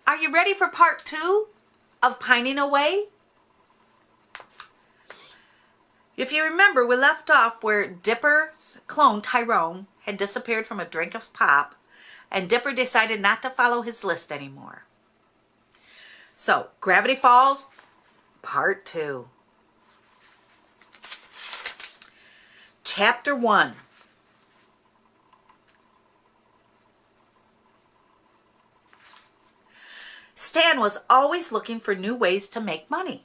Are you ready for part 2 of Pining Away? If you remember, we left off where Dipper's clone, Tyrone, had disappeared from a drink of pop, and Dipper decided not to follow his list anymore. So, Gravity Falls, part 2. Chapter 1. Stan was always looking for new ways to make money.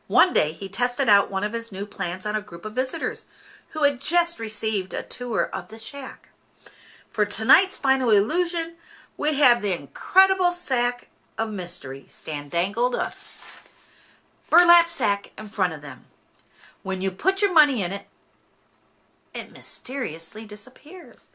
One day, he tested out one of his new plans on a group of visitors who had just received a tour of the shack. For tonight's final illusion, we have the incredible sack of mystery. Stan dangled a burlap sack in front of them. When you put your money in it, it mysteriously disappears.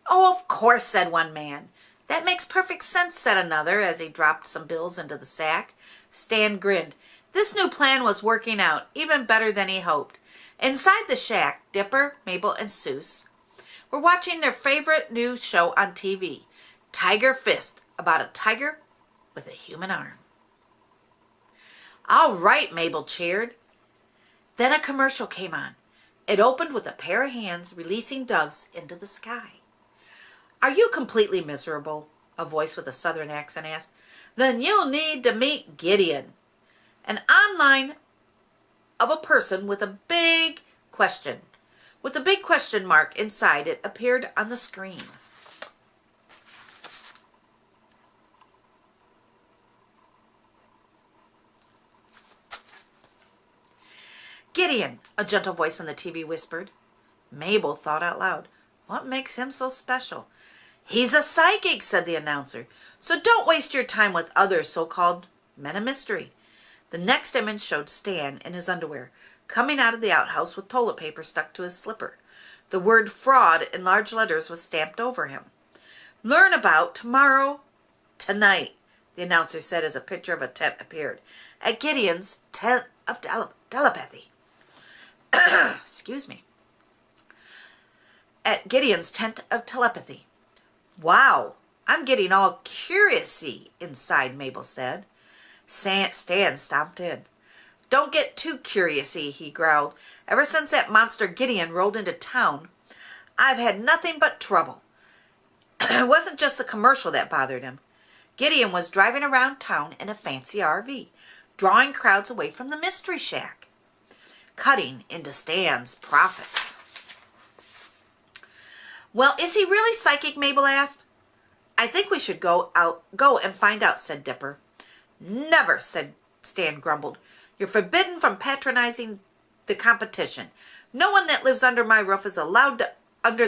"Oh, of course," said one man. "That makes perfect sense," said another as he dropped some bills into the sack. Stan grinned. This new plan was working out even better than he hoped. Inside the shack, Dipper, Mabel, and Seuss were watching their favorite new show on TV, Tiger Fist, about a tiger with a human arm. "All right," Mabel cheered. Then a commercial came on. It opened with a pair of hands releasing doves into the sky. "Are you completely miserable?" a voice with a southern accent asked. "Then you'll need to meet Gideon." An outline of a person with a big question mark inside it appeared on the screen. "Gideon," a gentle voice on the TV whispered. Mabel thought out loud, what makes him so special? "He's a psychic," said the announcer. "So don't waste your time with other so-called men of mystery." The next image showed Stan in his underwear, coming out of the outhouse with toilet paper stuck to his slipper. The word fraud in large letters was stamped over him. "Learn about tonight," the announcer said as a picture of a tent appeared. "At Gideon's tent of telepathy." Excuse me. At Gideon's tent of telepathy. "Wow, I'm getting all curious-y inside," Mabel said. Stan stomped in. "Don't get too curious-y," he growled. "Ever since that monster Gideon rolled into town, I've had nothing but trouble." It wasn't just the commercial that bothered him. Gideon was driving around town in a fancy RV, drawing crowds away from the Mystery Shack, cutting into Stan's profits. "Well, is he really psychic?" Mabel asked. "I think we should go and find out," said Dipper. "Never," said Stan grumbled. "You're forbidden from patronizing the competition. No one that lives under my roof is allowed under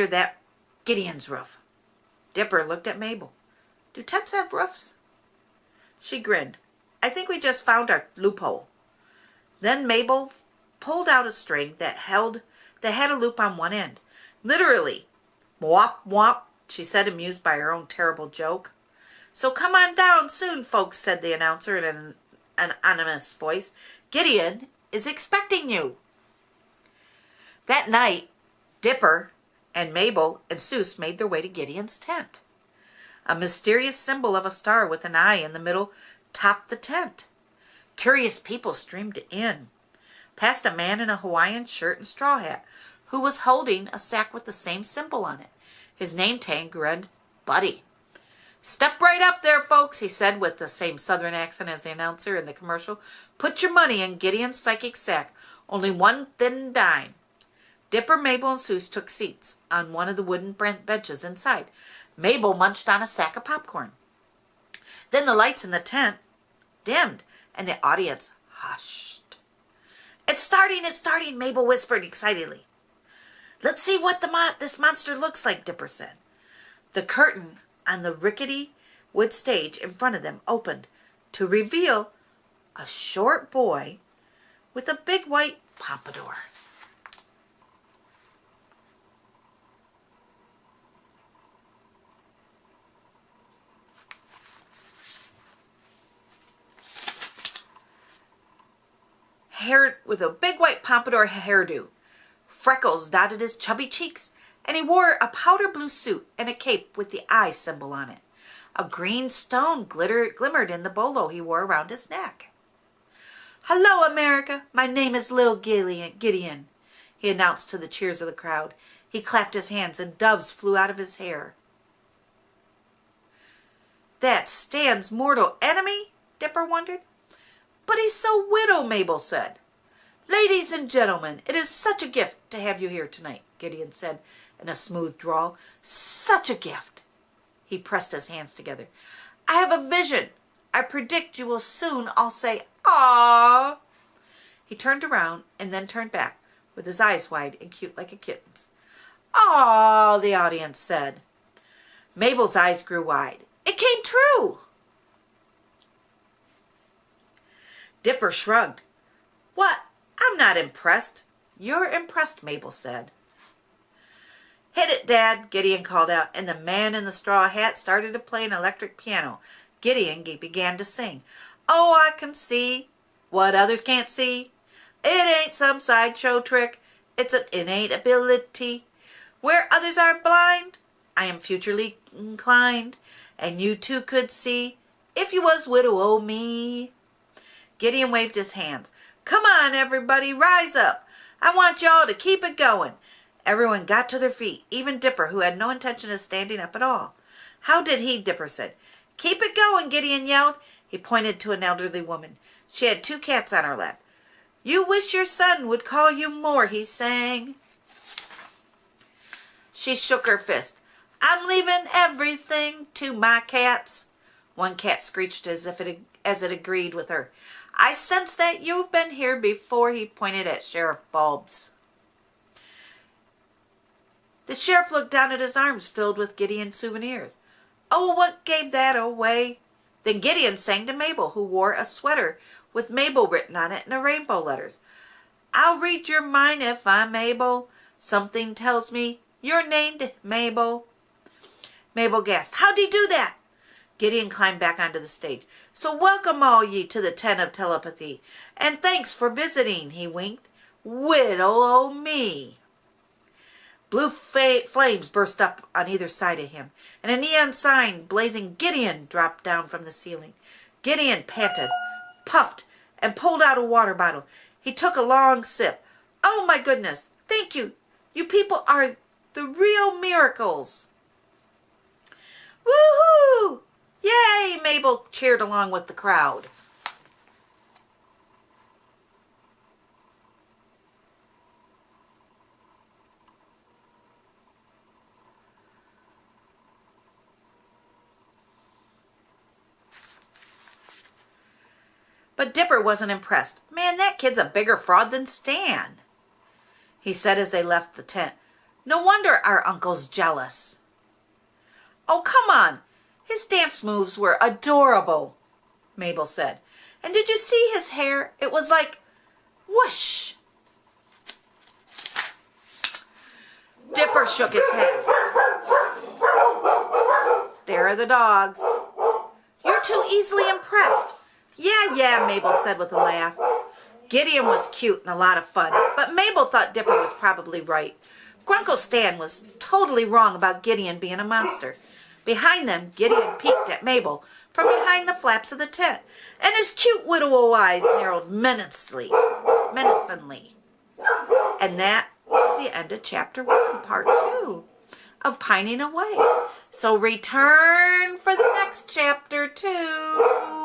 that Gideon's roof." Dipper looked at Mabel. "Do tents have roofs?" She grinned. "I think we just found our loophole." Then Mabel pulled out a string that had a loop on one end. "Literally, whop whop," she said, amused by her own terrible joke. "So come on down soon, folks," said the announcer in an anonymous voice. "Gideon is expecting you." That night, Dipper and Mabel and Seuss made their way to Gideon's tent. A mysterious symbol of a star with an eye in the middle topped the tent. Curious people streamed in, past a man in a Hawaiian shirt and straw hat who was holding a sack with the same symbol on it. His name tag read Buddy. "Step right up there, folks," he said with the same southern accent as the announcer in the commercial. "Put your money in Gideon's psychic sack. Only one thin dime." Dipper, Mabel, and Seuss took seats on one of the wooden benches inside. Mabel munched on a sack of popcorn. Then the lights in the tent dimmed, and the audience hushed. It's starting, Mabel whispered excitedly. "Let's see what this monster looks like," Dipper said. The curtain on the rickety wood stage in front of them opened to reveal a short boy with a big white pompadour. With a big white pompadour hairdo. Freckles dotted his chubby cheeks, and he wore a powder blue suit and a cape with the eye symbol on it. A green stone glimmered in the bolo he wore around his neck. "Hello, America. My name is Lil Gideon," he announced to the cheers of the crowd. He clapped his hands and doves flew out of his hair. "That Stan's mortal enemy?" Dipper wondered. "But he's so widow," Mabel said. "Ladies and gentlemen, it is such a gift to have you here tonight," Gideon said in a smooth drawl. "Such a gift." He pressed his hands together. "I have a vision. I predict you will soon all say, 'Aww.'" He turned around and then turned back with his eyes wide and cute like a kitten's. "Aww," the audience said. Mabel's eyes grew wide. It came true. Dipper shrugged. "What? I'm not impressed." "You're impressed," Mabel said. "Hit it, Dad," Gideon called out, and the man in the straw hat started to play an electric piano. Gideon began to sing. "Oh, I can see what others can't see. It ain't some sideshow trick. It's an innate ability. Where others are blind, I am futurely inclined, and you too could see if you was widow o' me." Gideon waved his hands. "Come on, everybody, rise up. I want y'all to keep it going." Everyone got to their feet, even Dipper, who had no intention of standing up at all. "How did he?" Dipper said. "Keep it going," Gideon yelled. He pointed to an elderly woman. She had 2 cats on her lap. "You wish your son would call you more," he sang. She shook her fist. "I'm leaving everything to my cats." One cat screeched as it agreed with her. "I sense that you've been here before," he pointed at Sheriff Bulbs. The sheriff looked down at his arms filled with Gideon souvenirs. "Oh, what gave that away?" Then Gideon sang to Mabel, who wore a sweater with Mabel written on it in rainbow letters. "I'll read your mind if I'm able. Something tells me you're named Mabel." Mabel gasped. "How'd he do that?" Gideon climbed back onto the stage. "So welcome all ye to the tent of telepathy, and thanks for visiting," he winked. "Widow o' me." Blue flames burst up on either side of him, and a neon sign blazing Gideon dropped down from the ceiling. Gideon panted, puffed, and pulled out a water bottle. He took a long sip. "Oh my goodness, thank you. You people are the real miracles." "Woohoo! Yay!" Mabel cheered along with the crowd. But Dipper wasn't impressed. "Man, that kid's a bigger fraud than Stan," he said as they left the tent. "No wonder our uncle's jealous." "Oh, come on. His dance moves were adorable," Mabel said. "And did you see his hair? It was like whoosh." Dipper shook his head. "There are the dogs." "You're too easily impressed." Yeah, Mabel said with a laugh. Gideon was cute and a lot of fun, but Mabel thought Dipper was probably right. Grunkle Stan was totally wrong about Gideon being a monster. Behind them, Gideon peeked at Mabel from behind the flaps of the tent, and his cute widow eyes narrowed menacingly. And that is the end of Chapter 1, Part 2 of Pining Away. So return for the next chapter 2.